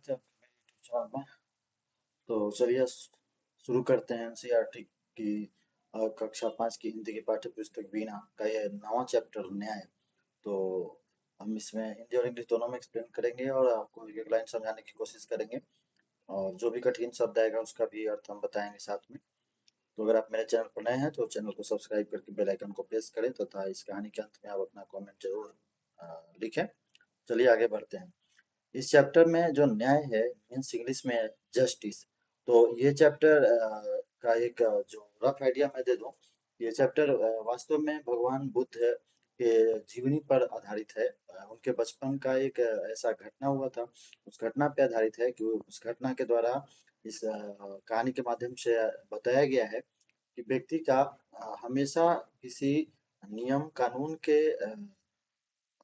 स्वागत है आपका मेरे यूट्यूब चैनल में। तो चलिए शुरू करते हैं एनसीईआरटी की कक्षा 5 की हिंदी की पाठ्य पुस्तक वीणा का ये नवा चैप्टर न्याय। तो हम इसमें हिंदी और इंग्लिश दोनों में एक्सप्लेन करेंगे और आपको एक एक लाइन समझाने की कोशिश करेंगे और जो भी कठिन शब्द आएगा उसका भी अर्थ हम बताएंगे साथ में। तो अगर आप मेरे चैनल पर नए हैं तो चैनल को सब्सक्राइब करके बेल आइकन को प्रेस करें तथा इस कहानी के अंत में आप अपना कमेंट जरूर लिखें। चलिए आगे बढ़ते हैं। इस चैप्टर में जो न्याय है मीन्स इंग्लिश में जस्टिस। तो ये चैप्टर का एक जो रफ आइडिया मैं दे दूं। ये चैप्टर वास्तव में भगवान बुद्ध के जीवनी पर आधारित है। उनके बचपन का एक ऐसा घटना हुआ था। उस घटना पे आधारित है कि उस घटना के द्वारा इस कहानी के माध्यम से बताया गया है कि व्यक्ति का हमेशा किसी नियम कानून के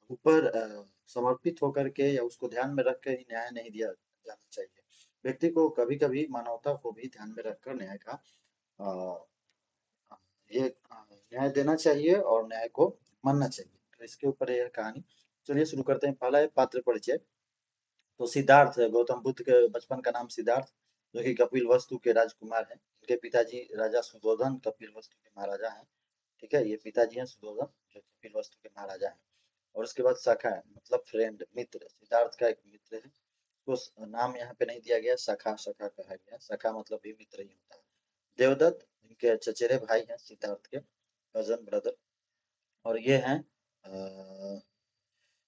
ऊपर समर्पित होकर के या उसको ध्यान में रख के ही न्याय नहीं दिया जाना चाहिए। व्यक्ति को कभी-कभी मानवता को भी ध्यान में रखकर न्याय का अ, ये न्याय देना चाहिए और न्याय को मानना चाहिए। तो इसके ऊपर यह कहानी। चलिए शुरू करते हैं। पहला है पात्र परिचय। तो सिद्धार्थ गौतम बुद्ध के बचपन का नाम सिद्धार्थ, जो कि कपिलवस्तु के राजकुमार हैं। इनके पिताजी राजा सुधोधन कपिलवस्तु के महाराजा हैं। ठीक है, ये पिताजी हैं सुधोधन जो कपिलवस्तु के महाराजा हैं। और उसके बाद सखा है मतलब फ्रेंड मित्र। सिद्धार्थ का एक मित्र है। तो नाम यहाँ पे नहीं दिया गया, सखा सखा कहा गया। सखा मतलब भी मित्र ही होता है। देवदत्त इनके चचेरे भाई हैं सिद्धार्थ के, कजन ब्रदर। और ये हैं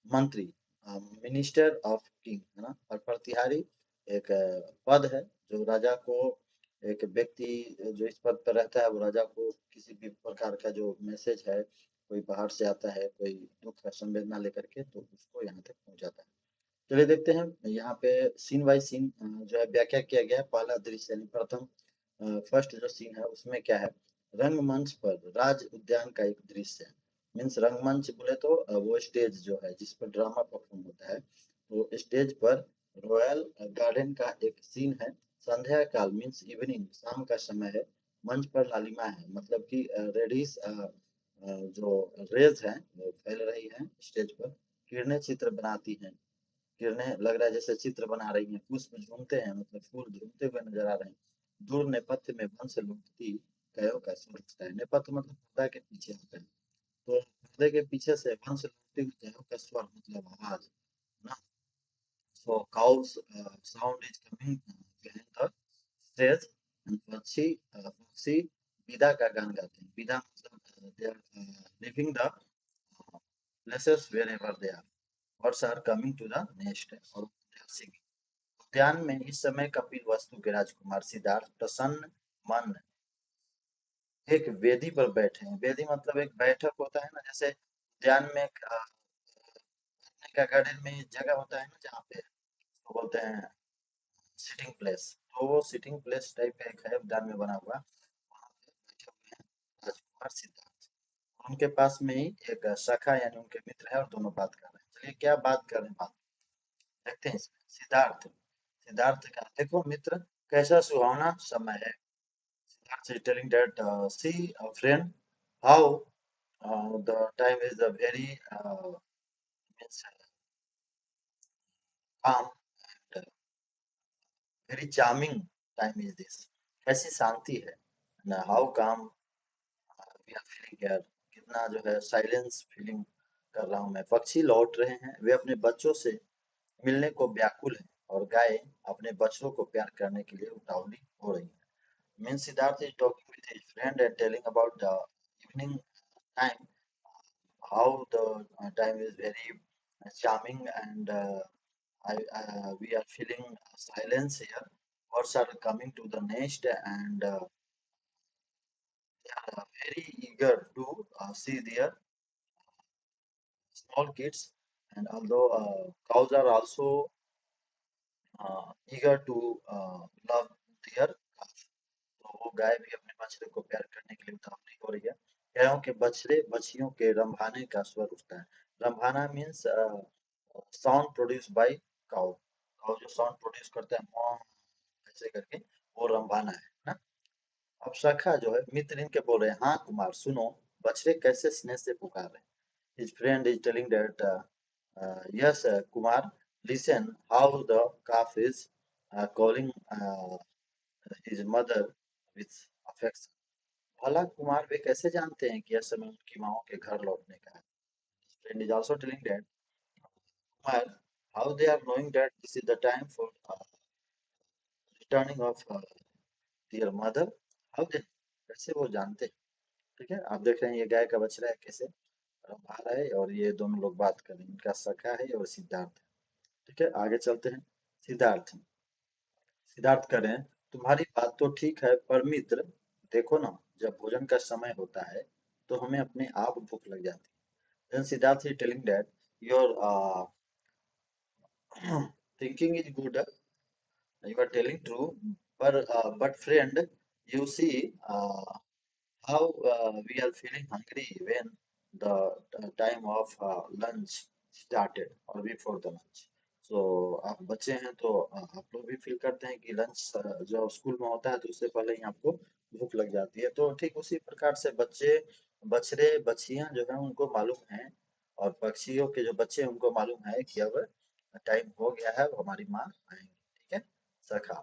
मंत्री, मिनिस्टर ऑफ किंग, है ना। और प्रतिहारी एक पद है जो राजा को, एक व्यक्ति जो इस पद पर रहता है वो राजा को किसी भी प्रकार का जो मैसेज है, कोई बाहर से आता है, कोई दुख का संवेदना लेकर के, तो उसको यहाँ तक पहुंचाता है। चलिए देखते हैं यहाँ पे सीन बाय सीन जो है व्याख्या किया गया है। पहला दृश्य यानी प्रथम फर्स्ट जो सीन है उसमें क्या है, रंगमंच पर राज उद्यान का एक दृश्य है। मीन्स रंगमंच बोले तो वो स्टेज जो है जिस पर ड्रामा परफॉर्म होता है, तो स्टेज पर रॉयल गार्डन का एक सीन है। संध्या काल मीन्स इवनिंग, शाम का समय है। मंच पर लालिमा है मतलब कि रेडिस जो रेज है वो फैल रही है स्टेज पर। किरणें चित्र बनाती हैं। किरणें लग रहा है जैसे चित्र बना रही हैं। पुष्प झूमते हैं मतलब फूल झूमते हुए नजर आ रहे हैं। दूर नेपथ्य में वंश लुढ़कती गायों का स्वर उठता है। नेपथ्य मतलब पर्दा के पीछे होता है। तो पर्दे के पीछे से वंश लुढ़कती हुई गायों का स्वर मतलब आवाज ना। So cows sound is coming behind the stage. पक्षी विदा का गान गाते हैं। विदा मतलब they are living the places wherever they are. Birds are coming to the nest और they are singing। उद्यान में इस समय कपिल वस्तु के राजकुमार सिद्धार्थ प्रसन्न मन एक वेदी पर बैठे हैं। वेदी मतलब एक बैठक होता है ना, जैसे उद्यान में का गार्डन में जगह होता है ना जहाँ पे उसको बोलते हैं सिटिंग प्लेस। तो वो सिटिंग प्लेस टाइप का एक है उद्यान में बना हुआ, वहाँ पे बैठे हुए हैं राजकुमार सिद्धार्थ। उनके पास में ही एक सखा यानी उनके मित्र है और दोनों बात कर रहे हैं। चलिए क्या बात कर रहे हैं, बात देखते हैं इसमें। सिद्धार्थ सिद्धार्थ का देखो मित्र, कैसा सुहावना समय है। Siddharth is telling that see friend, how the time is a very means calm and very charming time is this। कैसी शांति है ना, how calm we are feeling here। कितना जो है साइलेंस फीलिंग कर रहा हूँ मैं। पक्षी लौट रहे हैं, वे अपने बच्चों से मिलने को व्याकुल हैं और गाय अपने बच्चों को प्यार करने के लिए उतावली हो रही है। Means Siddharth is talking with his friend and telling about the evening time, how the time is very charming and we are feeling silence here. Birds are coming to the nest and they are very eager to see their small kids. And although cows are also eager to love their calf, तो वो गाय भी अपने बछड़े को प्यार करने के लिए उतावली हो रही है। गायों के बछड़े बछियों के रंभाने का स्वर उठता है। रंभाना means sound produce by cow. Cow जो साउंड प्रोड्यूस करता है मॉ ऐसे करके, वो रंभाना है ना। अब सखा जो है मित्र इनके बोल रहे हैं, हाँ कुमार सुनो, बछड़े कैसे स्नेह से पुकार रहे हैं। His friend is telling that yes Kumar, Listen how the calf is calling his mother with affection. भला कुमार वे कैसे जानते हैं कि यह समय उनकी माँओं के घर लौटने का है? Friend is also telling that Kumar, how they are knowing that this is the time for returning of their mother? How they कैसे वो जानते हैं? ठीक है, आप देख रहे हैं ये गाय का बछड़ा है कैसे आ रहा है और ये दोनों लोग बात कर रहे हैं, इनका सखा है और सिद्धार्थ है। ठीक है, आगे चलते हैं। सिद्धार्थ सिद्धार्थ कह रहे हैं तुम्हारी बात तो ठीक है पर मित्र देखो ना, जब भोजन का समय होता है तो हमें अपने आप भूख लग जाती है। Then Siddharth is telling that your thinking is good, you are telling true, but friend, you see how we are feeling hungry when the time of lunch started or before the lunch. So आप बच्चे हैं तो आप लोग भी feel करते हैं कि लंच जो स्कूल में होता है तो उससे पहले ही आपको भूख लग जाती है। तो ठीक उसी प्रकार से बच्चे बछड़े बछियां जो है उनको मालूम है और पक्षियों के जो बच्चे हैं उनको मालूम है कि अब टाइम हो गया है, अब हमारी माँ आएंगी। ठीक है, सखा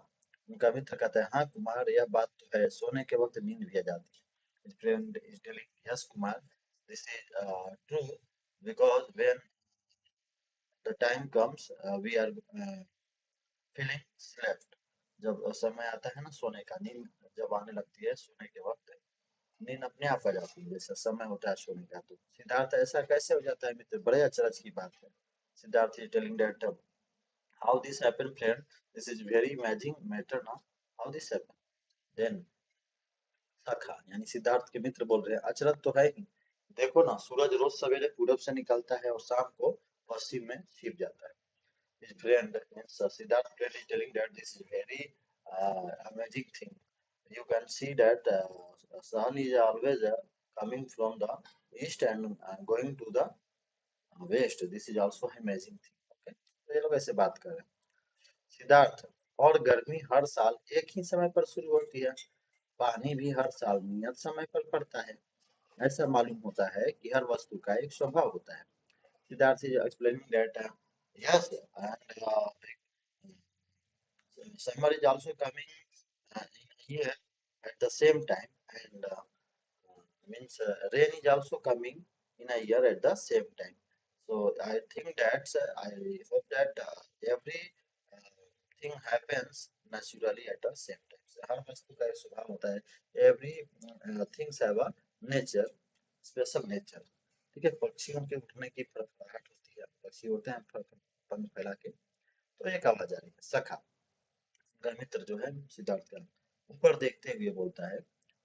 उनका मित्र कहता है हाँ कुमार यह बात तो है, सोने के वक्त नींद भी आ जाती है। His friend is telling, yes, Kumar, this is true because when the time comes, we are feeling slept. जब समय आता है ना सोने का, नींद जब आने लगती है सोने के वक्त, नींद अपने आप आ जाती है जैसा समय होता है सोने का। तो सिद्धार्थ ऐसा कैसे हो जाता है मित्र, बड़े अचरज की बात है। Siddharth is telling that how this happened, friend? This is very amazing matter now. How this happened? Then सखा यानी सिद्धार्थ के मित्र बोल रहे हैं अचरज तो है ही, देखो ना सूरज रोज सवेरे पूरब से निकलता है और शाम को पश्चिम में छिप जाता है। His friend Siddharth friend is telling that this is very amazing thing. You can see that sun is always coming from the east and going to the west. This is also amazing thing. Okay, तो ये लोग ऐसे बात कर रहे हैं। सिद्धार्थ और गर्मी हर साल एक ही समय पर शुरू होती है, पानी भी हर साल नियत समय पर पड़ता है। ऐसा मालूम होता है कि हर वस्तु का एक स्वभाव होता है। Siddharth is explaining that yes, and summer is also coming in a year at the same time, and means rain is also coming in a year at the same time. So I think that I hope that every thing happens naturally at the same time. So, हर वस्तु का एक स्वभाव होता है। Every things have a nature, special nature. ठीक है, पक्षियों के उठने की फड़फड़ाहट होती है, पक्षी उड़ते हैं पंख फैला के, तो एक आवाज आ रही है। सखा उनका मित्र जो है सिद्धार्थ का ऊपर देखते हुए बोलता है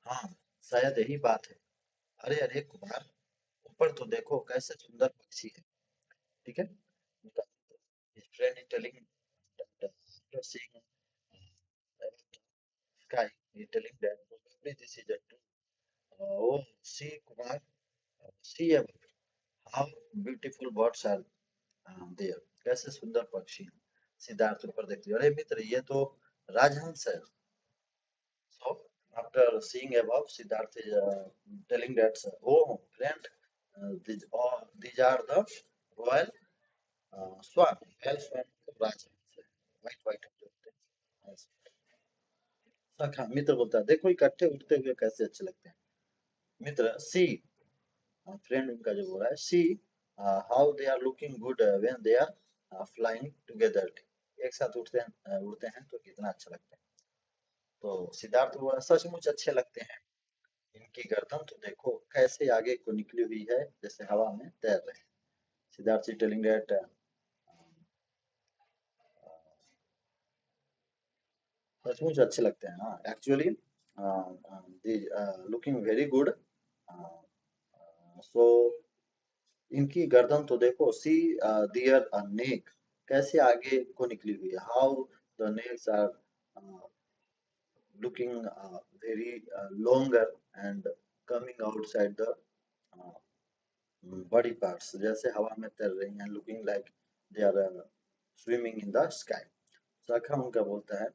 हाँ शायद यही बात है। अरे अरे कुमार ऊपर तो देखो कैसे सुंदर पक्षी है। ठीक है, उनका his friend is telling that after seeing sky, he is telling that probably this is a true. Oh, see Kumar, see above, how beautiful birds are there. कैसे सुंदर पक्षी हैं। सिद्धार्थ ऊपर देखते हुए, अरे मित्र ये तो राजहंस है। So after seeing above, Siddharth is telling that, oh friend, these are the royal swan, royal swan, राजहंस है, white white होते हैं। सखा मित्र बोलता है देखो इकट्ठे उड़ते हुए कैसे अच्छे लगते हैं। मित्र सी फ्रेंड उनका जो बोल रहा है see how they are looking good when they are flying together, एक साथ उड़ते हैं तो कितना अच्छा लगता है। तो सिद्धार्थ बोला सचमुच अच्छे लगते हैं, इनकी गर्दन तो देखो कैसे आगे को निकली हुई है जैसे हवा में तैर रहे हैं। सिद्धार्थ is telling that सचमुच अच्छे लगते हैं। हाँ एक्चुअली लुकिंग वेरी गुड। सो इनकी गर्दन तो देखो सी दियर नेक कैसे आगे को निकली हुई है। How the necks are looking very longer and coming outside the body parts जैसे हवा में तैर रही हैं, looking like they are swimming in the sky. शाखा उनका बोलता है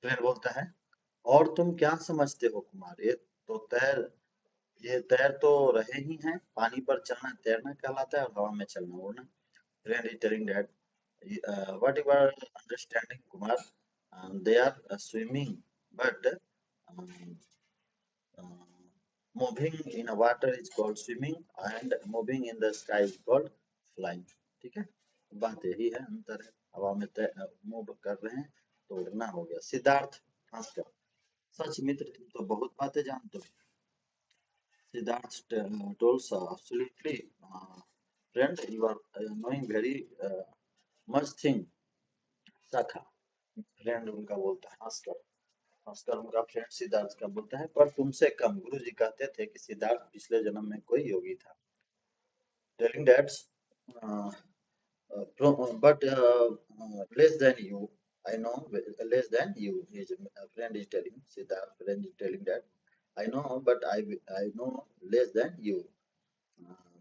फिर बोलता है और तुम क्या समझते हो कुमार, तो तैर ये तैर तो रहे ही हैं, पानी पर चलना तैरना कहलाता है और हवा में चलना उड़ना। friend is telling that, what you are understanding, Kumar? They are swimming, but um, uh, moving in a water is called swimming, and moving in the sky is called flying. ठीक है, बात यही है, अंतर है। हवा में मूव कर रहे हैं तो उड़ना हो गया। सिद्धार्थ हंसकर, सच मित्र तुम तो बहुत बातें जानते हो। Siddharth told absolutely, friend, you are knowing very much thing. शाखा, फ्रेंड उनका बोलता है हंसकर। हंसकर उनका फ्रेंड सिद्धार्थ का बोलता है, पर तुमसे कम। गुरुजी कहते थे कि सिद्धार्थ पिछले जन्म में कोई योगी था। Telling that, but less than you. I know less than you. His friend is telling, Siddharth friend is telling that, I know, but I know less than you.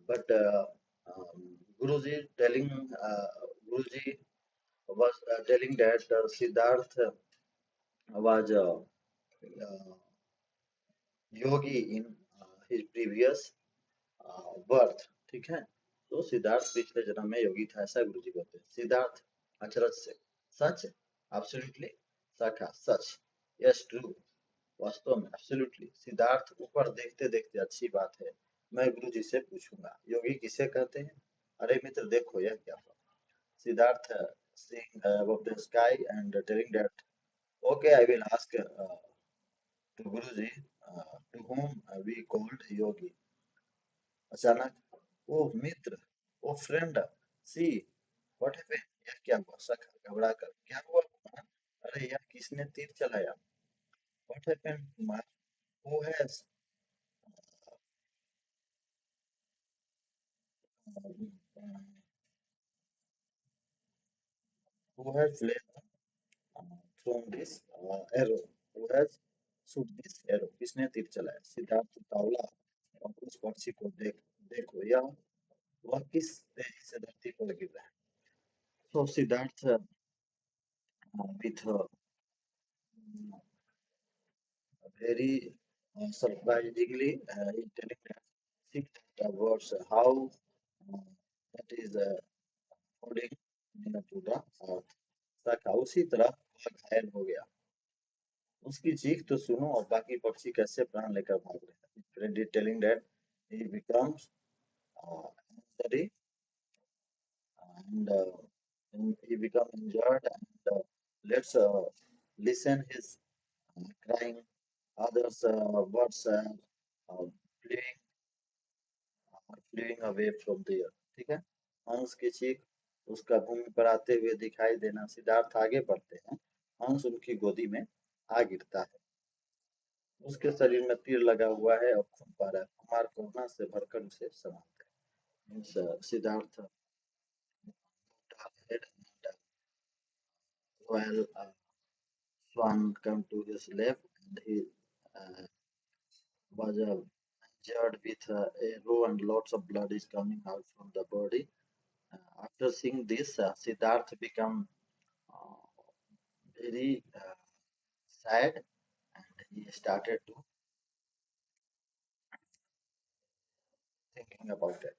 But Guruji telling, Guruji was telling that Siddharth was yogi in his previous birth. ठीक है, तो सिद्धार्थ पिछले जन्म में योगी था, ऐसा गुरुजी कहते हैं। सिद्धार्थ अचरज से, सच, एब्सोल्युटली, शाखा, सच, यस ट्रू, वास्तव में, एब्सोल्युटली। सिद्धार्थ ऊपर देखते देखते, अच्छी बात है, मैं गुरुजी से पूछूंगा, योगी किसे कहते हैं? अरे मित्र देखो यह क्या हुआ। Siddharth seeing above the sky and telling that, okay, I will ask to Guruji, to whom we called yogi. अचानक, ओह मित्र, ओ फ्रेंड, सी व्हाट हैपेंड, यह क्या हुआ? सखा घबरा कर, क्या हुआ कुमार? अरे यह किसने तीर चलाया? What happened Kumar? Who has who has thrown this arrow? Who has shoot this arrow? किसने तीर चलाया? सिद्धार्थ तावला और उस पक्षी को देखो, यह वह किस तेजी से धरती पर गिर रहा है। So Siddharth, with very surprisingly, he telling that, see that words how that is falling to the earth. शाखा, उसी तरह वह घायल हो गया। उसकी चीख तो सुनो, और बाकी पक्षी कैसे प्राण लेकर भाग रहे हैं। Friend is telling that he becomes injury, and he become injured, and let's listen his crying. Others birds uh, fleeing fleeing away from there. ठीक है, हंस की चीख, उसका भूमि पर आते हुए दिखाई देना। सिद्धार्थ आगे बढ़ते हैं, हंस उनकी गोदी में आ गिरता है। उसके शरीर में तीर लगा हुआ है और खून पा रहा है। कुमार करुणा से भरकर उसे संभालते हैं। Siddharth while Swan come to his left, and he uh, was injured with arrow, and lots of blood is coming out from the body. After seeing this, Siddharth become uh, very sad, and he started to thinking about it.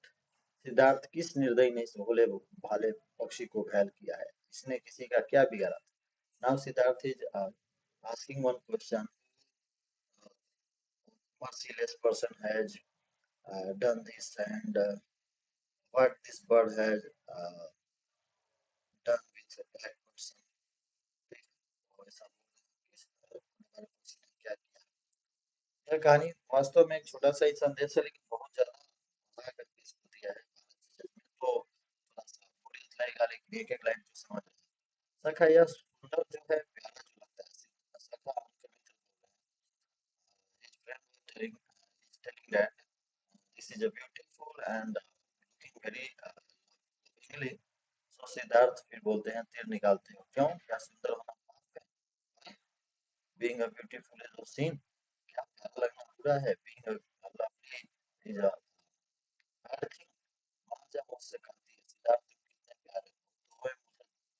Siddharth, किस निर्दयी ने इस भोले भाले पक्षी को घायल किया है? इसने किसी का क्या बिगाड़ा था? Now Siddharth is asking one question: merciless person has done this, and what this bird has done with that person? तो ऐसा बोल रहे हैं कि इस हमारे पक्षी ने क्या किया। यह कहानी वास्तव में एक छोटा सा ही संदेश है, लेकिन बहुत ज्यादा बड़ा करके इसको दिया है। तो थोड़ा सा बोरियत लगेगा, लेकिन एक एक लाइन तो समझ रहे हैं। सखा, यह सुंदर जो है, प्यारा जो लगता है, सखा उनके मित्र बोल रहे हैं। His friend was telling that this is a beautiful and looking very lovely. So Siddharth फिर बोलते हैं, तीर निकालते हो क्यों? क्या सुंदर होना पाप है? Being a beautiful is a sin. क्या प्यारा लगना बुरा है? Being a lovely is a bad thing. माँ जब मुझसे कहती है, सिद्धार्थ तुम कितने प्यारे हो, तो वह मुझे कहती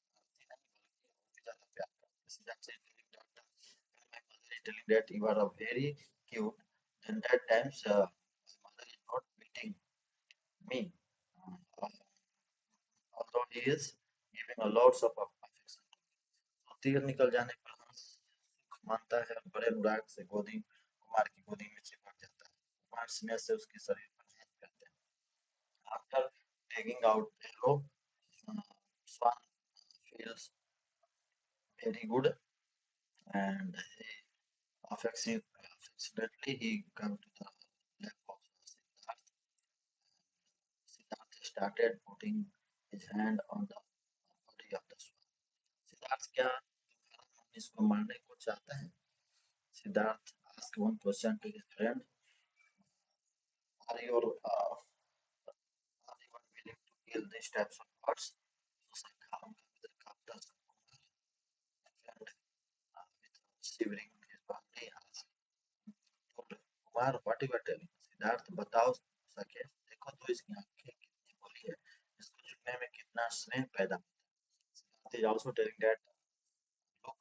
नहीं, बल्कि और भी ज्यादा प्यार करती है। सिद्धार्थ से my mother is telling that you are a very cute, then that times my mother is not beating me. Uh, although is giving a lots of affection. तो तीर निकल जाने पर हंस सुख मानता है और बड़े अनुराग से कुमार की गोदी में चिपक जाता है। कुमार स्नेह से उसके शरीर पर हाथ करते हैं। After taking out arrow, Swan feels very good and affectionately he come to the lap of Siddharth. Siddharth started putting his hand on the body of the swan. Siddharth क्या तुम्हारा मन इसको मारने को चाहता है? Siddharth asked one question to his friend. Are you even willing to kill these types of birds? So Sakha उनका मित्र कांपता सा friend with shivering his body asked, Kumar what you are telling? Siddharth बताओ सके देखो तो इसकी आंखें कितनी भोली है, इसको चुनने में कितना स्नेह पैदा होता है। Siddharth is also telling that look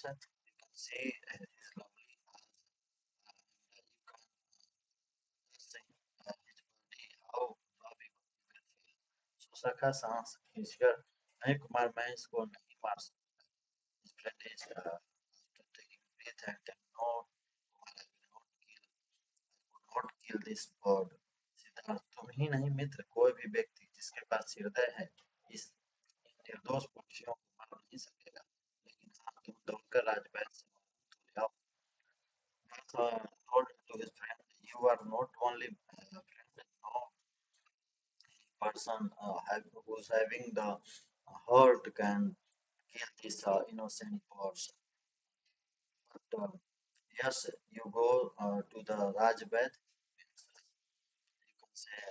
friends, you can see his lovely eyes and you can see his body how lovely you will feel. So सखा सांस खींचकर नहीं कुमार मैं इसको नहीं मार सकता। His friend is after taking breath and then no Kumar I will not kill not kill this bird. Siddharth तुम ही नहीं मित्र कोई भी व्यक्ति जिसके पास हृदय है इस निर्दोष पक्षियों को मार नहीं सकेगा, लेकिन हाँ तुम दौड़कर राजमहल से तो ले आओ। Told to his friend, you are not only friend, no person who's having the heart can kill these innocent birds. But yes, you go to the Rajbed, you can say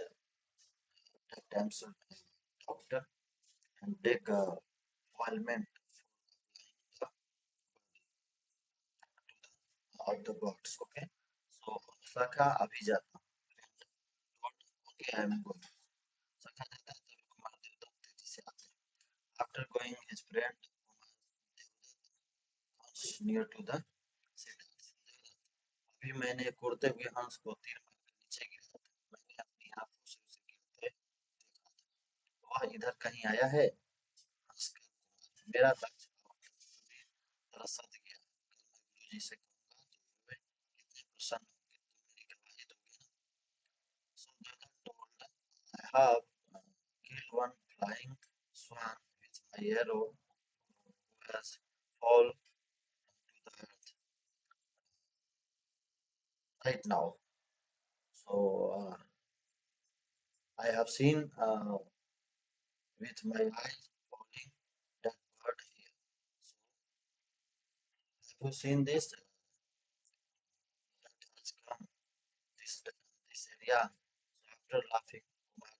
take damsel doctor and take ointment of the birds. Okay, so Sakha अभी जाता हूँ. Okay, I am going. Sakha जाता है तभी कुमार देवता तेजी से आते हैं. After going, his friend comes near to the city. अभी मैंने एक उड़ते हुए हंस को तीर मारकर नीचे गिरा था. मैंने अपनी आंखों से उसे गिरते देखा था. वह इधर कहीं आया है? हंसकर कुमार, मेरा लक्ष्य पूरी तरह सध गया. कल मैं गुरुजी से कहूंगा तो वे कितने प्रसन्न होंगे. तुम मेरी गवाही दोगे ना? So Jagat told, I have killed one flying swan with my arrow who has fallen to the earth right now. So I have seen with my eyes falling that bird here. So have you seen this? That has come this area. So after laughing, Kumar,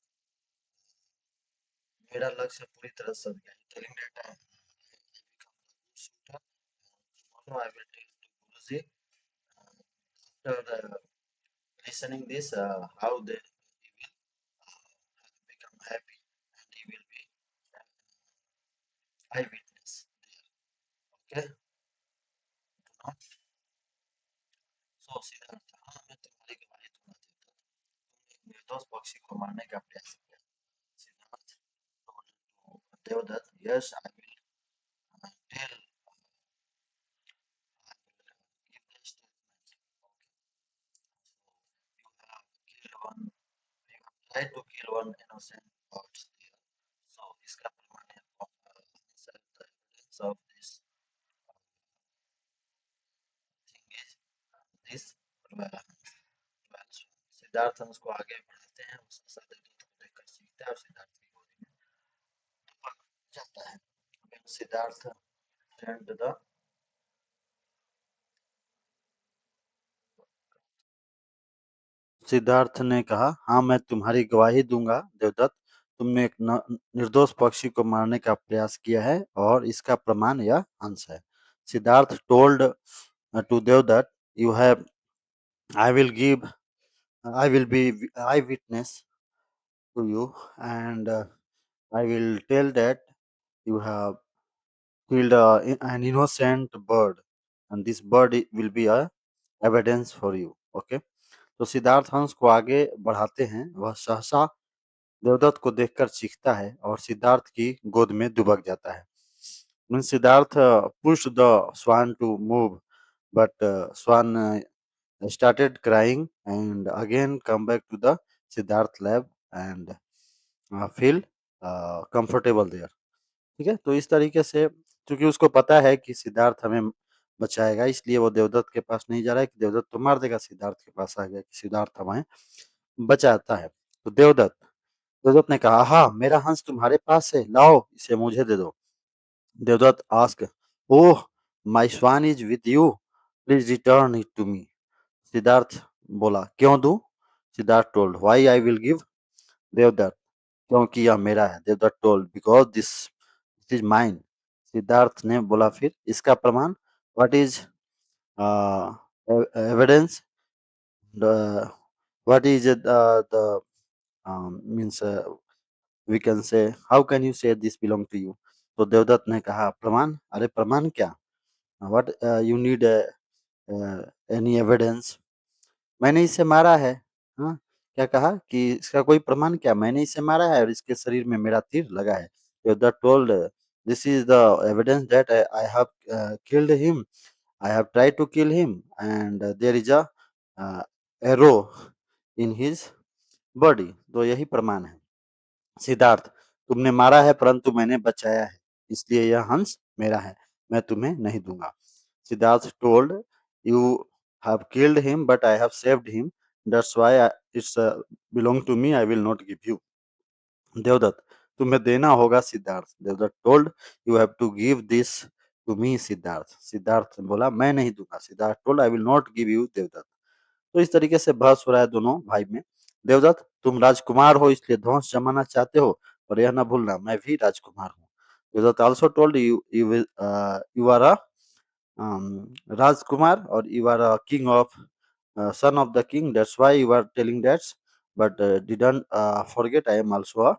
मेरा लक्ष्य पूरी तरह सध गया. Telling that I become the good shooter. Tomorrow I will tell to Guruji. After listening this, how he will become happy and he will be eyewitness there. Okay, do not. So Siddharth हाँ मैं तुम्हारी गवाही दूंगा देवता. तुमने एक निर्दोष पक्षी को मारने का प्रयास किया. Siddharth told to Devdutt, yes I will tell I will give the statement. Okay, so you have killed one, you have tried to kill one innocent birds there. So इसका प्रमाण है the evidence of this thing is this Siddharth हम उसको आगे बढ़ाते हैं. उस देवदत्त को देखकर सीखता है और सिद्धार्थ की गोदी में चिपक जाता है. When Siddhartha turned the Siddharth ने कहा, हाँ मैं तुम्हारी गवाही दूंगा देवदत्त. तुमने एक निर्दोष पक्षी को मारने का प्रयास किया है और इसका प्रमाण यह अंश है. Siddharth told to Devdatt, you have I will give I will be eyewitness to you and I will tell that you have killed an innocent bird and this bird will be a evidence for you. Okay, तो सिद्धार्थ हंस को आगे बढ़ाते हैं. वह सहसा देवदत्त को देखकर चीखता है और सिद्धार्थ की गोद में दुबक जाता है। When Siddhartha pushed the swan to move, but swan started crying and again come back to the Siddharth lab and feel comfortable there. ठीक है, तो इस तरीके से क्योंकि उसको पता है कि सिद्धार्थ हमें बचाएगा, इसलिए वो देवदत्त के पास नहीं जा रहा है कि देवदत्त तो मार देगा। सिद्धार्थ के पास आ गया कि सिद्धार्थ हमें बचाता है। तो देवदत्त देवदत्त ने कहा, हाँ मेरा हंस तुम्हारे पास है, लाओ इसे मुझे दे दो। Devdatt ask, oh my swan is with you, please return it to me. Siddharth बोला, क्यों दूं? Siddharth told, why I will give. Devdatt, क्योंकि यह मेरा है। Devdatt told, because this is mine. Siddharth ने बोला, फिर इसका प्रमाण? What is evidence? What is the means we can say, how can you say this belong to you. तो देवदत्त ने कहा, प्रमाण? अरे प्रमाण क्या? What you need any evidence? मैंने इसे मारा है। हाँ, क्या कहा कि इसका कोई प्रमाण क्या? मैंने इसे मारा है और इसके शरीर में मेरा तीर लगा है। Devdatt told, this is the evidence that I have killed him. I have tried to kill him and there is a arrow in his body. तो यही प्रमाण है। सिद्धार्थ, तुमने मारा है परंतु मैंने बचाया है, इसलिए यह हंस मेरा है, मैं तुम्हें नहीं दूंगा। Siddharth told, you have killed him but I have saved him, that's why it's belong to me, I will not give you. Devdatt, तुम्हें देना होगा। Siddharth, Devdutt told, you have to give this to me. Siddharth, Siddharth बोला, मैं नहीं दूंगा। Siddharth told, I will not give you. Devdatt, तो इस तरीके से बहस हो रहा है दोनों भाई में। देवदत्त, तुम राजकुमार हो इसलिए ध्वंस जमाना चाहते हो, और यह ना भूलना मैं भी राजकुमार हूँ। Devadatta also told, you are a राजकुमार और you are a king of son of the king, that's why you are telling that, but didn't forget I am also a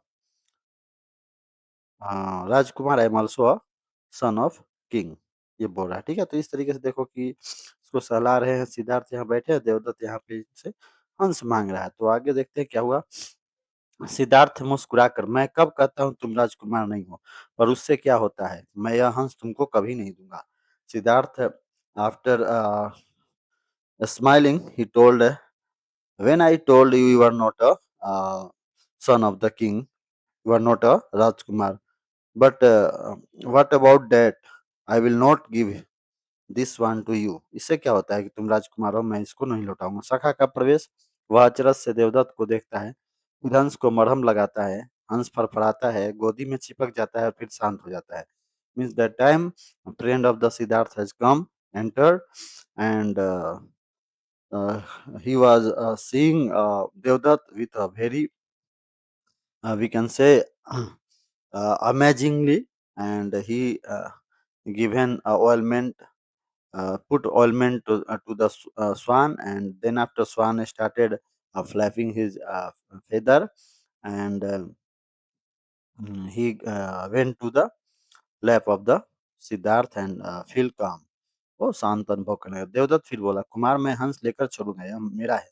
Rajkumar, I am also a son of king, ये बोल रहा है। ठीक है, तो इस तरीके से देखो कि इसको सहला रहे हैं। सिद्धार्थ यहाँ बैठे हैं, देवदत्त यहाँ पे से हंस मांग रहा है। तो आगे देखते हैं क्या हुआ। सिद्धार्थ मुस्कुराकर, मैं कब कहता हूँ तुम राजकुमार नहीं हो, पर उससे क्या होता है, मैं यह हंस तुमको कभी नहीं दूंगा। Siddhartha after smiling he told, when I told you you are not a son of the king, you are not a राजकुमार, but what about that, I will not give this one to you. इससे क्या होता है कि तुम राजकुमार हो, मैं इसको नहीं लौटाऊंगा। सखा का प्रवेश, वह अचरज से देवदत्त को देखता है, फिर हंस को मरहम लगाता है। हंस फड़फड़ाता है, गोदी में चिपक जाता है, फिर शांत हो जाता है। Means that time friend of the Siddharth has come entered and he was seeing Devdutt with a very we can say amazingly, and he given oilment, put oilment to the swan, and then after swan started flapping his feather, and he went to the lap of the Siddharth and feel calm. वो शांत अनुभव करने लगा। देवदत्त फिर बोला, कुमार मैं हंस लेकर चलूंगा, यह मेरा है।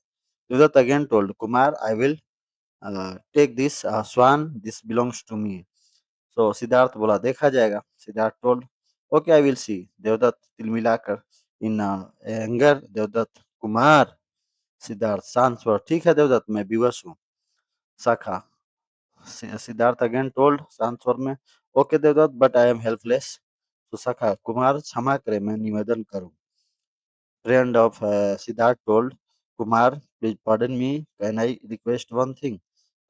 देवदत्त अगेन टोल्ड, कुमार I will take this swan, this belongs to me. So Siddhartha बोला, देखा जाएगा। Siddhartha told, okay I will see. Devadatta तिलमिलाकर इन एंगर, देवदत्त, कुमार। सिद्धार्थ शांत स्वर, ठीक है देवदत्त, मैं विवश हूँ। शाखा, सिद्धार्थ अगेन टोल्ड शांत स्वर में, okay Devadatta, but I am helpless. तो शाखा, कुमार क्षमा करे, मैं निवेदन करूँ। Friend of Siddhartha told, Kumar please pardon me, can I request one thing.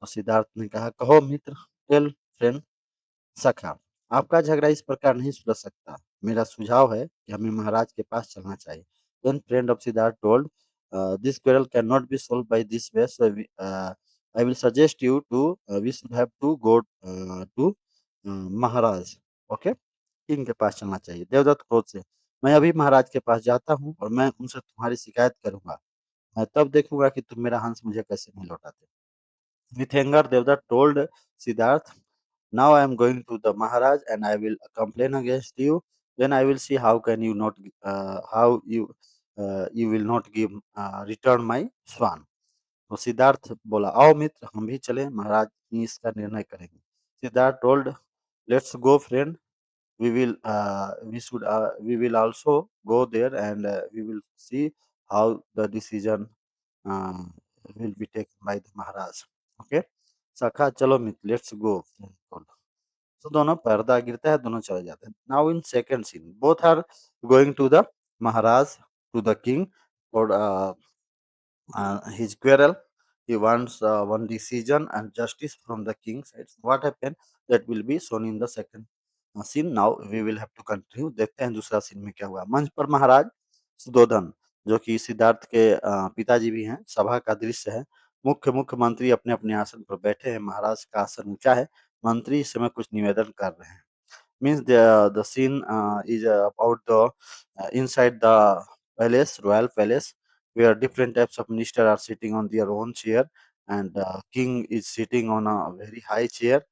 और सिद्धार्थ ने कहा, कहो मित्र। Tell friend. सखा, आपका झगड़ा इस प्रकार नहीं सुलझ सकता। मेरा सुझाव है कि हमें महाराज के पास चलना चाहिए। Then friend of Siddharth told, this quarrel cannot be solved by this way, so I will suggest you to we should have to go to Maharaj. Okay, king के पास चलना चाहिए। देवदत्त क्रोध से, मैं अभी महाराज के पास जाता हूँ और मैं उनसे तुम्हारी शिकायत करूंगा। मैं तब देखूंगा कि तुम मेरा हंस मुझे कैसे नहीं लौटाते। With anger, Devdutt told Siddharth, now I am going to the Maharaj and I will complain against you. Then I will see how can you not, how you will not give return my swan. तो सिद्धार्थ बोला, आओ मित्र हम भी चले महाराज ही इसका निर्णय करेंगे। Siddharth told, let's go friend, we will also go there and we will see how the decision uh, will be taken by the Maharaj. Okay, सखा चलो मित्र, लेट्स गो। तो दोनों पर्दा गिरता है, दोनों चले जाते हैं। Now in second scene both are going to the Maharaj, to the king for his quarrel. He wants one decision and justice from the king side. What happened? That will be shown in the second scene. Now we will have to continue. देखते हैं दूसरा scene में क्या हुआ। मंच पर महाराज सुधोधन, जो कि सिद्धार्थ के पिताजी भी हैं, सभा का दृश्य है। मुख्यमंत्री अपने अपने आसन पर बैठे हैं। महाराज का आसन ऊंचा है। मंत्री इस समय कुछ निवेदन कर रहे हैं। Means the scene is about the inside the palace, royal palace, where different types of minister are sitting on their own chair, and king is sitting on a very high chair.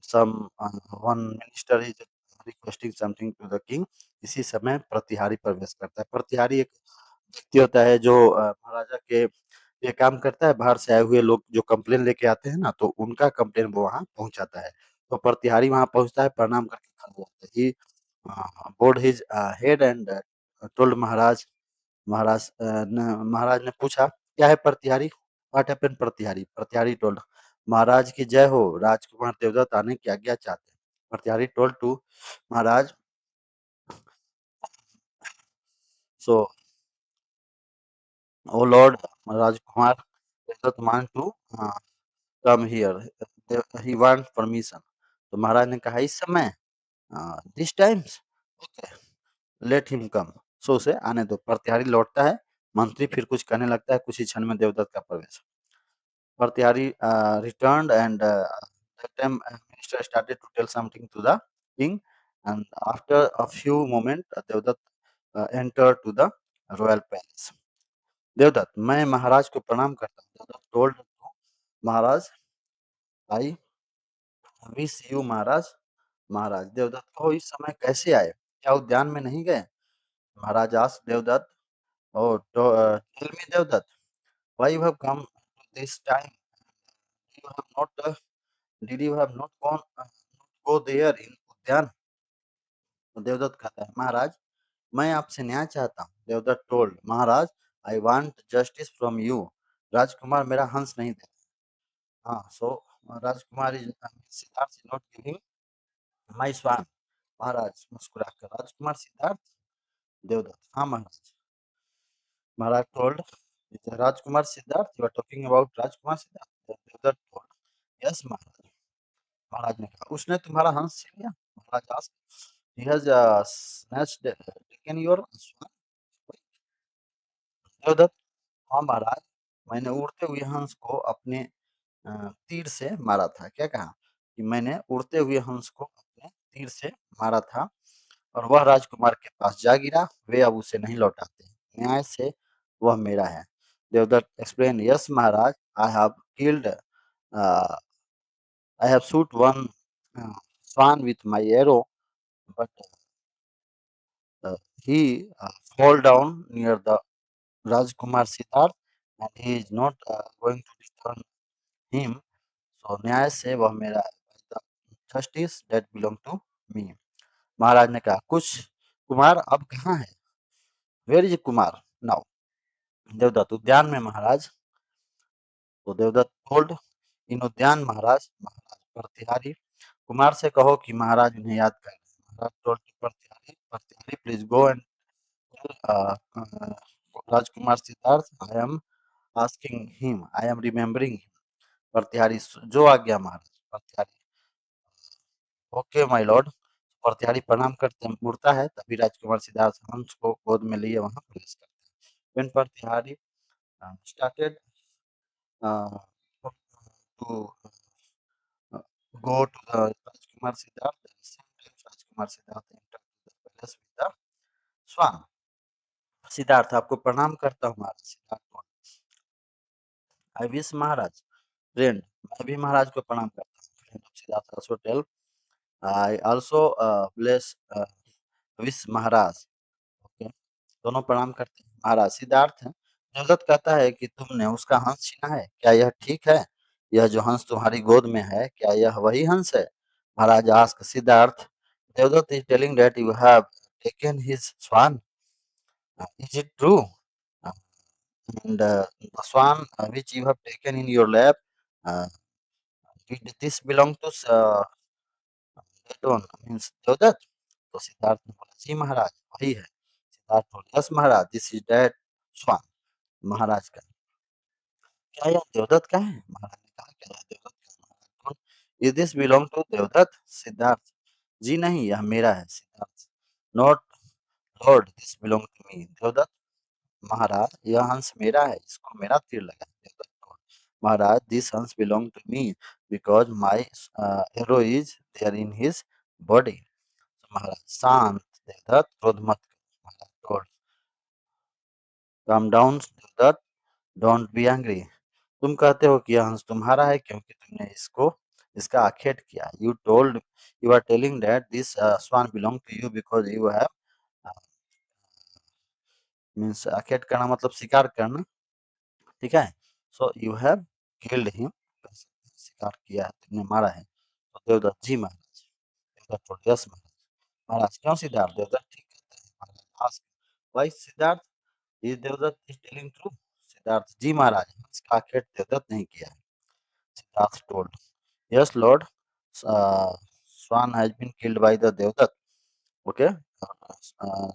Some one minister is requesting something to the king. इसी समय प्रतिहारी प्रवेश करता है। प्रतिहारी एक व्यक्ति होता है जो महाराजा के ये काम करता है। बाहर से आए हुए लोग जो कंप्लेन लेके आते हैं ना, तो उनका कंप्लेन वो वहाँ पहुँचाता है। तो प्रतिहारी वहाँ पहुँचता है, प्रणाम करके खड़ा होता है। ही bowed his head and told महाराज। महाराज ने पूछा, क्या है प्रतिहारी? व्हाट हैपेंड प्रतिहारी? प्रतिहारी टोल्ड, महाराज की जय हो, राजकुमार देवदत्त आने की आज्ञा चाहते हैं। प्रतिहारी टोल्ड टू महाराज, सो ओ लॉर्ड, राजकुमार Devadatta want to come here, he want permission. तो महाराज ने कहा इस समय, this times, okay, let him come. सो उसे आने दो। प्रतिहारी लौटता है। मंत्री फिर कुछ कहने लगता है। कुछ ही क्षण में देवदत्त का प्रवेश। Bhartihari returned, and that time minister started to tell something to the king. And after a few moments, Devdutt entered to the royal palace. Devdutt, मैं महाराज को प्रणाम करता हूँ। Devdutt told to Maharaj, I wish you महाराज। महाराज, देवदत्त कहो इस समय कैसे आए? क्या उद्यान में नहीं गए? महाराज asked Devdutt, oh, tell me Devdutt, why you have come this time? You have not Did you have not go there in उद्यान? तो देवदत्त कहता है, महाराज मैं आपसे न्याय चाहता हूँ। देवदत्त टोल्ड महाराज, I want justice from you. राजकुमार मेरा हंस नहीं दे। हाँ, सो राजकुमार is Siddhartha is not giving my swan. महाराज मुस्कुराकर, राजकुमार सिद्धार्थ? देवदत्त, हाँ महाराज। महाराज टोल्ड, राजकुमार Siddhartha, you are talking about राजकुमार सिद्धार्थ? देवदत्त टोल्ड, यस महाराज। महाराज ने कहा, उसने तुम्हारा हंस छीन लिया? महाराज asked, he has snatched taken your swan. Devdutt, हाँ महाराज, मैंने उड़ते हुए हंस को अपने तीर से मारा था। क्या कहा? कि मैंने उड़ते हुए हंस को अपने तीर से मारा था और वह राजकुमार के पास जा गिरा। वे अब उसे नहीं लौटाते। न्याय से वह मेरा है। Devadatta explain, yes Maharaj, I have killed, I have shoot one swan with my arrow, but he fall down near the Rajkumar Siddharth, and he is not going to return him. So न्याय से वह मेरा है। The justice that belong to me. महाराज ने कहा, कुछ कुमार अब कहाँ है? Where is Kumar now? Devadatta, उद्यान में महाराज। तो देवदत्त टोल्ड, इन उद्यान महाराज। महाराज प्रतिहारी, कुमार से कहो कि महाराज उन्हें याद कर रहे हैं। महाराज टोल्ड प्रतिहारी, प्रतिहारी प्लीज गो एंड राजकुमार Siddhartha, I am asking him, I am remembering him. प्रतिहारी, जो आज्ञा महाराज। प्रतिहारी, ओके माय लॉर्ड। प्रतिहारी प्रणाम करते मुड़ता है। तभी राजकुमार सिद्धार्थ हंस को गोद में लिए वहां प्रवेश करते हैं। When Pratihari started to go to the Rajkumar Siddharth, at the same time Rajkumar Siddharth entered the palace with the swan. Siddharth, आपको प्रणाम करता हूँ महाराज। सिद्धार्थ, आई विश महाराज, फ्रेंड, मैं भी महाराज को प्रणाम करता हूँ। Friend of Siddhartha also tell, I also bless wish महाराज। ओके, दोनों प्रणाम करते हैं। महाराज सिद्धार्थ, देवदत्त कहता है कि तुमने उसका हंस छीना है, क्या यह ठीक है? यह जो हंस तुम्हारी गोद में है, क्या यह वही हंस है? महाराज ask Siddhartha, Devadatta is telling that you have taken his swan. Is it true? Uh, and the swan which you have taken in your lap, uh, did this belong to that one, means Deodat? तो सिद्धार्थ ने बोला, जी महाराज, वही है। सिद्धार्थ बोले, yes महाराज, this is that swan. महाराज का, क्या यह देवदत्त का है? महाराज ने कहा, क्या यह देवदत्त का है? Is this belong to Devadatta? Siddhartha, जी नहीं, यह मेरा है। Siddhartha, not lord, this belong to me. Devadatta, महाराज, यह हंस मेरा है, इसको मेरा तीर लगा है। देवदत्त को, महाराज, दिस हंस belong to me because my arrow is there in his body. महाराज, शांत देवदत्त, क्रोध मत करो। महाराज told, calm down Devadatta, don't be angry. तुम कहते हो कि यह हंस तुम्हारा है क्योंकि तुमने इसका आखेट किया। You are telling that this swan belong to you because you have, means आखेट करना मतलब शिकार करना, ठीक है। So you have killed him, शिकार किया है, तुमने मारा है। तो देवदत्त, जी महाराज। देवदत्त बोले, यस महाराज। महाराज, क्यों सिद्धार्थ? देवदत्त, ठीक कहते हैं। महाराज ask, why Siddhartha, is Devadatta is telling true? Siddhartha, जी महाराज, हंस का आखेट देवदत्त नहीं किया है। Siddharth told, yes lord, swan has been killed by the devdutt, okay,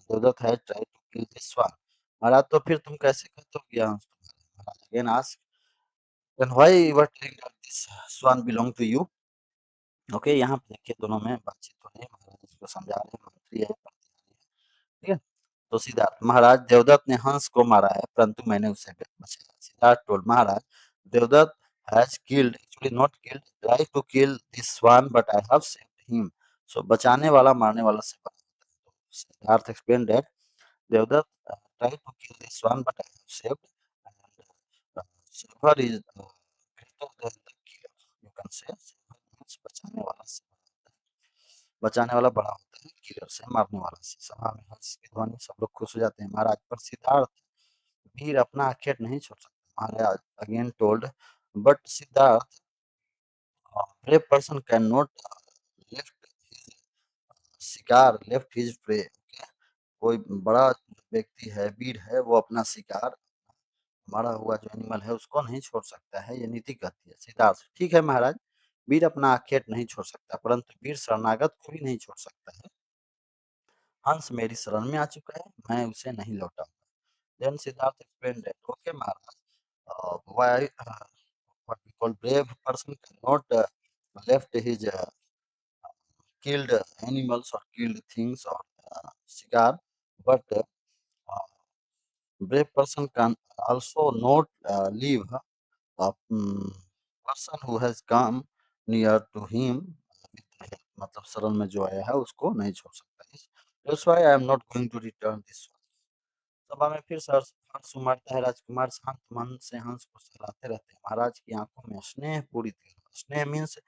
devdutt has tried to kill this swan। महाराज, तो फिर तुम कैसे कहते हो कि यह हंस तुम्हारा है? महाराज again ask, then why you were telling that this swan belong to you? Okay, यहाँ पे देखिए दोनों में बातचीत हो रही है, महाराज इसको समझा रहे हैं, मंत्री है, ठीक है। तो सिद्धार्थ, महाराज, देवदत्त ने हंस को मारा है परंतु मैंने उसे बचाया। सिद्धार्थ टोल्ड, महाराज, Devadatta has killed, actually not killed, try to kill this swan but I have saved him. So बचाने वाला मारने वाला से बड़ा होता है। तो Siddhartha explain that Devadatta try to kill this swan but I have saved, and saver is greater than the killer. You can say saver means बचाने वाला से, बचाने वाला बड़ा होता है किलर से, मारने वाला से। सभा में हर्ष की ध्वनि, सब लोग खुश हो जाते हैं। महाराज, पर सिद्धार्थ वीर अपना आखेट नहीं छोड़ सकता। महाराज again told, but Siddhartha, brave person cannot left his शिकार, लेफ्ट हिज प्रे। कोई बड़ा व्यक्ति है, वीर है, वो अपना शिकार, मारा हुआ जो एनिमल है उसको नहीं छोड़ सकता है, ये नीति कहती है। सिद्धार्थ, ठीक है महाराज, वीर अपना आखेट नहीं छोड़ सकता परंतु वीर शरणागत को भी नहीं छोड़ सकता है। हंस मेरी शरण में आ चुका है, मैं उसे नहीं लौटाऊंगा। Then Siddhartha explain that, okay महाराज, why what we call brave person cannot left his killed animals or killed things or shigar, but brave person can also not leave a person who has come near to him with help, मतलब शरण में जो आया है उसको नहीं छोड़ सकता। That's why I am not going to return this one। सभा में फिर हर्ष उमड़ता है। राजकुमार शांत मन से हंस को सहलाते रहते हैं। महाराज की आंखों में स्नेह पूरित गर्व, स्नेह मीन्स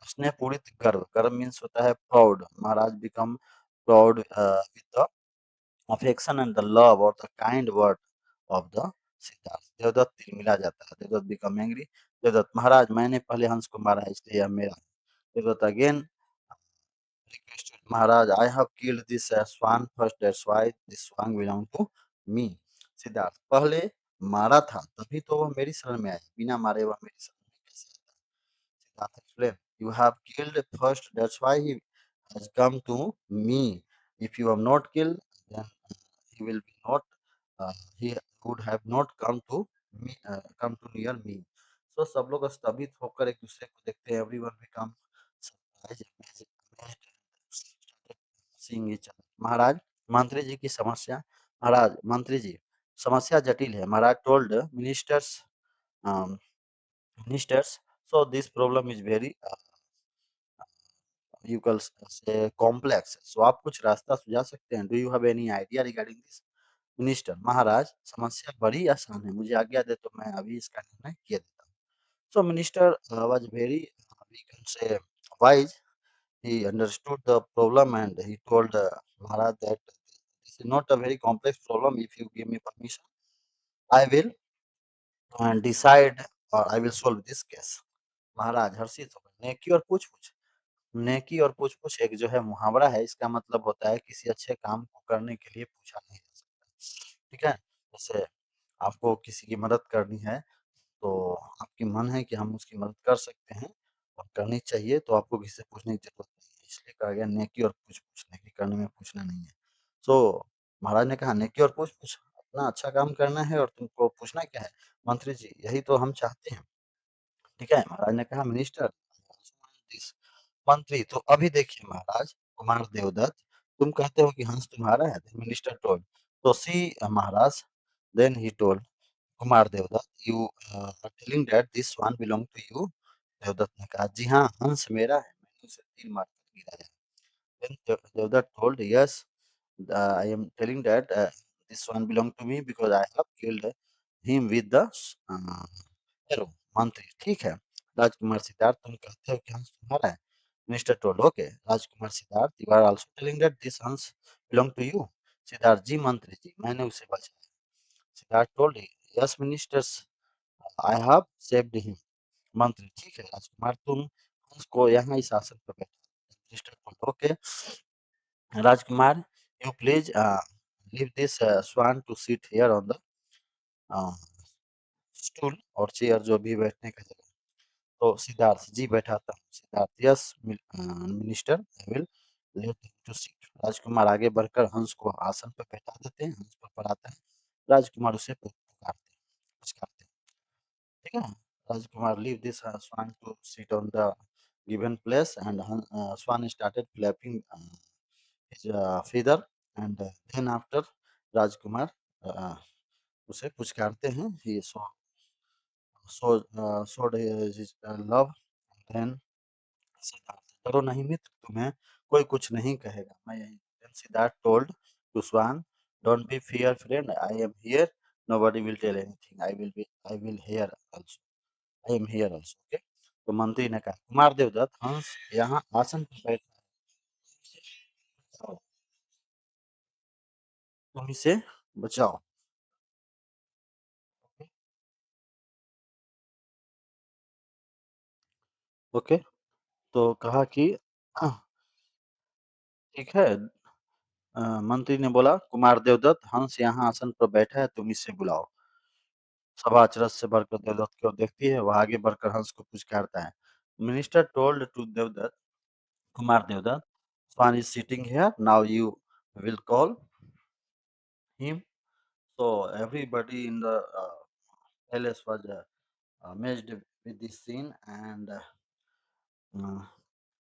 स्नेह पूरित गर्व, गर्व मीन्स होता है प्राउड। महाराज become proud with the affection and the love और the kind word of the Siddhartha. Devadatta तिलमिला जाता है। Devadatta become angry. देवदत्त, महाराज, मैंने पहले हंस को मारा है इसलिए यह मेरा है। Devadatta again requested, Maharaj, I have killed this swan first, that's why this swan belong to me। Siddharth, पहले मारा था तभी तो वह मेरी शरण में आया, बिना मारे वह मेरी शरण में कैसे आता? Siddharth explain, you have killed first, that's why he has come to me। If you have not killed, then he will be not, he would have not come to me, come to near me। So सब लोग स्तंभित होकर एक दूसरे को देखते हैं। Everyone become surprised, amazed, Singh महाराज, मंत्री जी की समस्या। महाराज, मंत्री जी, समस्या जटिल है। महाराज told ministers, ministers, so this problem is very you can say complex, सो आप कुछ रास्ता सुझा सकते हैं। Do you have any idea regarding this? Minister, महाराज, समस्या बड़ी आसान है, मुझे आज्ञा दे तो मैं अभी इसका निर्णय किया देता हूँ। So minister was very, we can say wise, he understood the problem and he told Maharaj that this is not a very complex problem. If you give me permission, I will decide और I will solve this case. महाराज हर्षित हो गए। नेकी और पूछ-पूछ, नेकी और पूछ-पूछ एक जो है मुहावरा है, इसका मतलब होता है किसी अच्छे काम को करने के लिए पूछा नहीं जा सकता। ठीक है? जैसे आपको किसी की मदद करनी है, तो आपकी मन है कि हम उसकी मदद कर सकते हैं और करनी चाहिए, तो आपको किसी से पूछने की ज़रूरत नहीं है। इसलिए कहा गया नेकी और पूछ-पूछ, नेकी करने में पूछना नहीं है। सो महाराज ने कहा नेकी और पूछ-पूछ, अपना अच्छा काम करना है और तुमको पूछना क्या है? मंत्री जी यही तो हम चाहते हैं। ठीक है? महाराज ने कहा मिनिस्टर मंत्री, तो अभी देखिए महाराज, कुमार देवदत्त, तुम कहते हो कि हंस तुम्हारा है? The minister told. तो see Maharaj, then he told Kumar Devdutt, you are telling that this one belong to you? Devdutt ने कहा, जी हाँ, हंस मेरा है, मैंने उसे तीर मारकर गिराया। Then Devdutt told, yes, I am telling that this one belong to me because I have killed him with the uh, arrow. मंत्री, ठीक है। राजकुमार सिद्धार्थ, तुम कहते हो कि हंस तुम्हारा है? Minister told, okay. Rajkumar Siddharth, you are also telling that this हंस belong to you? सिद्धार्थ, जी मंत्री जी, मैंने उसे बचाया। Siddhartha told, yes ministers, I have saved him. मंत्री, ठीक है राजकुमार, तुम हंस को यहाँ इस आसन पर बैठा। Minister told, okay. Rajkumar, you please leave this swan to sit here on the uh, stool और चेयर, जो भी बैठने का जगह। तो सिद्धार्थ, जी बैठाता हूँ। Siddhartha, yes minister, I will let him to sit. राजकुमार आगे बढ़कर हंस को आसन पर बैठा देते हैं, हंस पर आता है। राजकुमार उसे पुकारते हैं, पुचकारते हैं। ठीक है? राजकुमार leave this swan to sit on the given place and swan started flapping his feather and then after Rajkumar uh, उसे पुचकारते हैं। He showed his love then Siddharth, डरो नहीं मित्र, तुम्हें कोई कुछ नहीं कहेगा, मैं यहीं हूँ। Then Siddharth told to Swan, don't be fear friend, I am here, nobody will tell anything, I will here also, I am here also, okay? तो मंत्री ने कहा, कुमार देवदत्त, हंस यहाँ आसन पर बैठा है, बचाओ, तुम इसे बचाओ। ओके, तो कहा कि ठीक है। मंत्री ने बोला, कुमार देवदत्त, हंस यहाँ आसन पर बैठा है, तुम इसे बुलाओ। सभा अचरज से भरकर देवदत्त की ओर देखती है, वह आगे बढ़कर हंस को पुचकारता है। Minister told to Devadatta, Kumar Devadatta, Swan is sitting here, now you will call him. So everybody in the palace was amazed with this scene, and uh,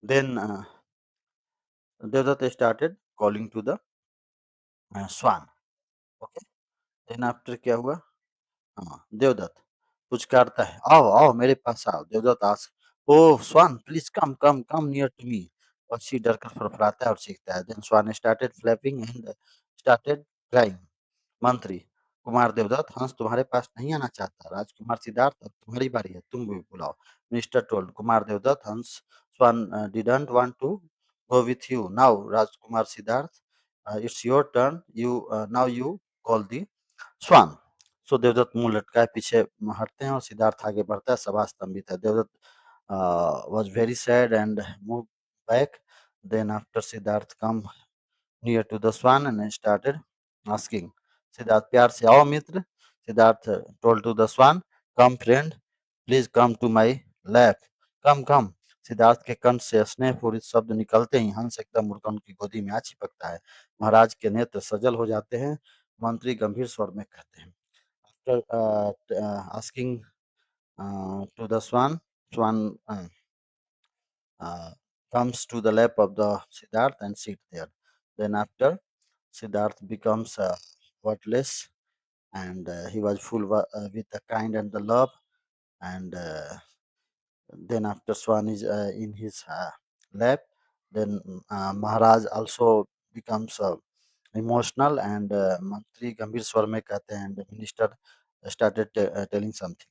then Devdutt started calling to the Swan. Okay, then after क्या हुआ? हाँ, देवदत्त पुचकारता है, आओ आओ मेरे पास आओ। Devadatta ask, oh swan please come come come near to me. पक्षी डरकर फड़फड़ाता है और चीखता है। Then swan started flapping and started crying. मंत्री, कुमार देवदत्त, हंस तुम्हारे पास नहीं आना चाहता। राजकुमार सिद्धार्थ, अब तुम्हारी बारी है, तुम भी बुलाओ। मिनिस्टर टोल्ड कुमार देवदत्त, हंस swan didn't want to go with you now. राजकुमार Siddharth, it's your turn, you now you call the swan. So Devdatt मुंह लटकाए पीछे हटते हैं और सिद्धार्थ आगे बढ़ता है। सभा स्तंभित है। Devdutt was very sad and moved back. Then after Siddharth come near to the swan and started asking. Siddharth, प्यार से आओ मित्र। Siddharth told to the swan, come friend, please come to my lap, come come। Siddharth के कंठ से स्नेहपूरित शब्द निकलते ही हंस एकदम उड़कर उनकी गोदी में आ चिपकता है। महाराज के नेत्र सजल हो जाते हैं। मंत्री गंभीर स्वर में कहते हैं, after asking to the swan, swan uh, comes to the lap of the Siddharth and sit there. Then after Siddharth becomes wordless and he was full with the kind and the love, and then after Swan is in his lap, then Maharaj also becomes emotional and मंत्री गंभीर स्वर में कहते हैं, and the minister started telling something.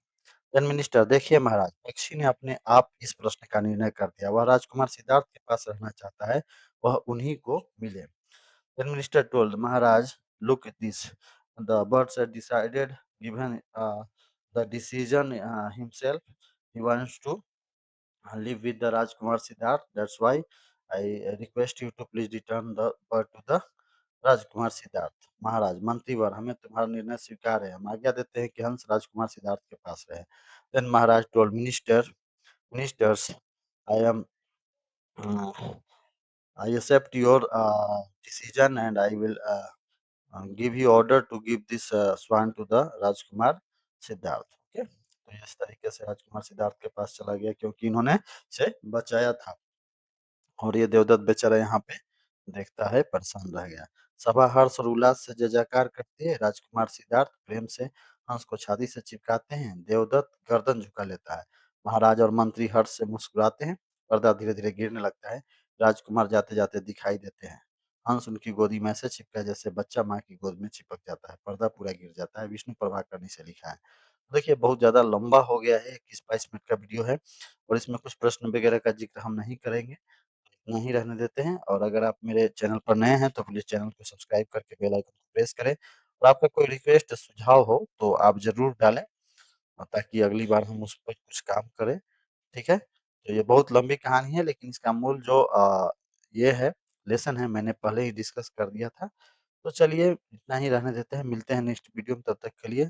Then minister, देखिए महाराज, पक्षी ने अपने आप इस प्रश्न का निर्णय कर दिया। वह राजकुमार सिद्धार्थ के पास रहना चाहता है, वह उन्हीं को मिले। Then minister told Maharaj, look at this, the birds have decided, given the decision himself. He wants to live with the Rajkumar Siddharth. That's why I request you to please return the bird to the राजकुमार सिद्धार्थ। महाराज मंत्रीवर हमें तुम्हारा निर्णय स्वीकार है, हम आज्ञा देते हैं कि हंस राजकुमार सिद्धार्थ के पास रहे। Then Maharaj told ministers, I am I accept your decision and I will give you order to give this swan to the Rajkumar Siddharth. Okay, तो इस तरीके से राजकुमार सिद्धार्थ के पास चला गया क्योंकि इन्होंने इसे बचाया था। और ये देवदत्त बेचारा यहाँ पे देखता है, परेशान रह गया। सभा हर्ष और उल्लास से जय जयकार करती है। राजकुमार सिद्धार्थ प्रेम से हंस को छाती से चिपकाते हैं। देवदत्त गर्दन झुका लेता है। महाराज और मंत्री हर्ष से मुस्कुराते हैं। पर्दा धीरे धीरे गिरने लगता है। राजकुमार जाते जाते दिखाई देते हैं। हंस उनकी गोदी में ऐसे चिपका जैसे बच्चा माँ की गोद में चिपक जाता है। पर्दा पूरा गिर जाता है। विष्णु प्रभाकर ने इसे लिखा है। देखिए बहुत ज्यादा लंबा हो गया है, 21-22 मिनट का वीडियो है और इसमें कुछ प्रश्न वगैरह का जिक्र हम नहीं करेंगे, नहीं रहने देते हैं। और अगर आप मेरे चैनल पर नए हैं तो प्लीज़ चैनल को सब्सक्राइब करके बेल आइकन को प्रेस करें और आपका कोई रिक्वेस्ट सुझाव हो तो आप ज़रूर डालें ताकि अगली बार हम उस पर कुछ काम करें, ठीक है? तो ये बहुत लंबी कहानी है लेकिन इसका मूल जो ये है लेसन है मैंने पहले ही डिस्कस कर दिया था। तो चलिए इतना ही रहने देते हैं, मिलते हैं नेक्स्ट वीडियो में, तब तक के लिए